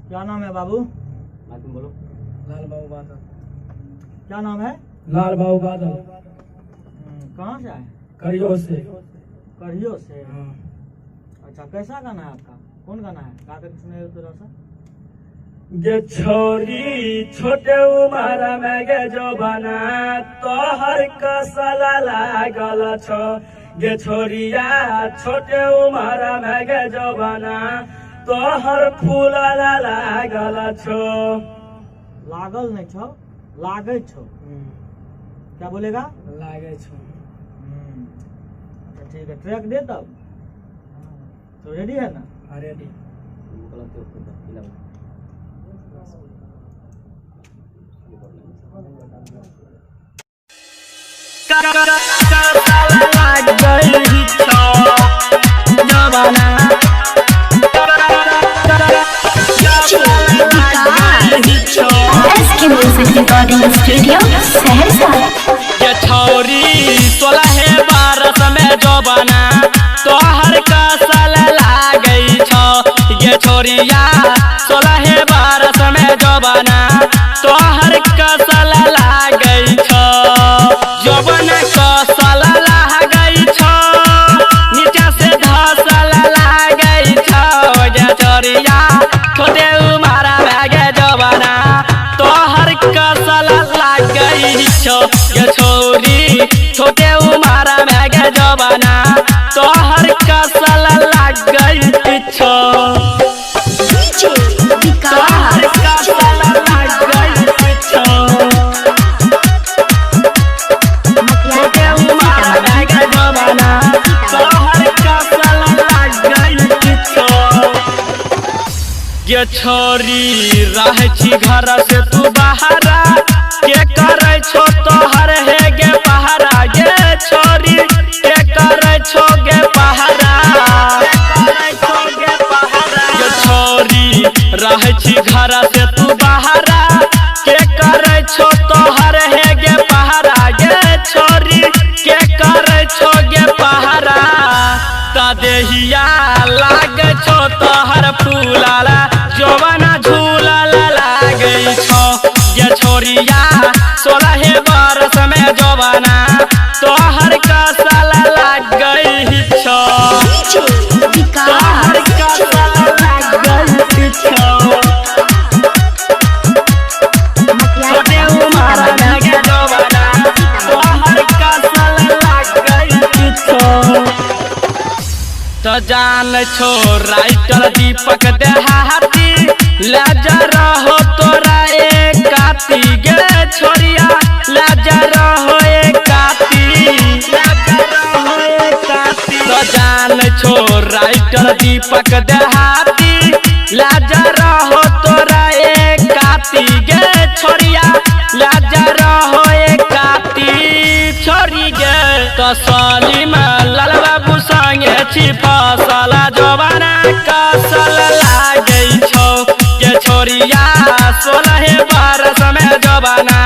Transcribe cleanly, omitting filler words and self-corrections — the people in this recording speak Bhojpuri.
क्या नाम है बाबू? तुम बोलो। लाल बाबू बादल। क्या नाम है? लाल बाबू बादल। कहाँ से आए? करियो से। करियो से। हाँ। अच्छा, कैसा गाना है आपका? कौन गाना है? गा कर सुनाइए थोड़ा सा। गे छोरी छोटे उमर में गे जो बना तोहर कसला लागल छो। गे छोरिया छोटे उमर में गे जो बना तोहर फूल लागल छो। लागल नहीं छो, लागे छो। क्या बोलेगा? लागे छो। अच्छा ठीक है, ट्रैक दे तब। तो रेडी है ना? हाँ ready. SK Music Recording Studio, Saharsa. ये छोरी 16 बरस में जो बना तोहर कसल लागई छो। ये छोरिया 16 बरस में जो बना तोहर कसल लागई छो। जवन कसल लागई छो नीचे से धसल लागई छो। ये छोरिया छोटे उमर में गे जो बना तोहर कसल लागई छो। ये छोरी छोटे उमर में गे जो बना तोहर कसल लागई छो। तोहर कसल लागई छो। छोटे उमर में गे जो बना तोहर कसल लागई छो। ये छोरी रह छी घर से तू बाहरा के करे छो तोहर है गे पहरा। ये छोरी के करे छो गे पहरा। ये छोरी रह छी घर से तू बाहरा के करे छो तोहर है गे पहरा। ये छोरी के करे छो गे पहरा। ता देहिया लाग छो तोहर फूलाला जवाना झूला लागई छो। ये छोरिया 16 बरस में जवाना तोहर कसल लागई छो। तोहर कसल लागई छो। छोटे उमर में गे जवाना तोहर कसल लागई छो। तो जान छो राइटर दीपक देहाती लाजा रहो तोरा एक काती। गे छोरिया लाजा रहो एक काती। तो जान छो राइटर दीपक देहाती लाजा रहो तोरा एक काती। गे छोरिया लाजा रहो एक काती। छोरी गे तो साली में लाल बाबू संगे छी फसल जवाना कसल लागई छो। ये छोरिया 16 बरस में जवाना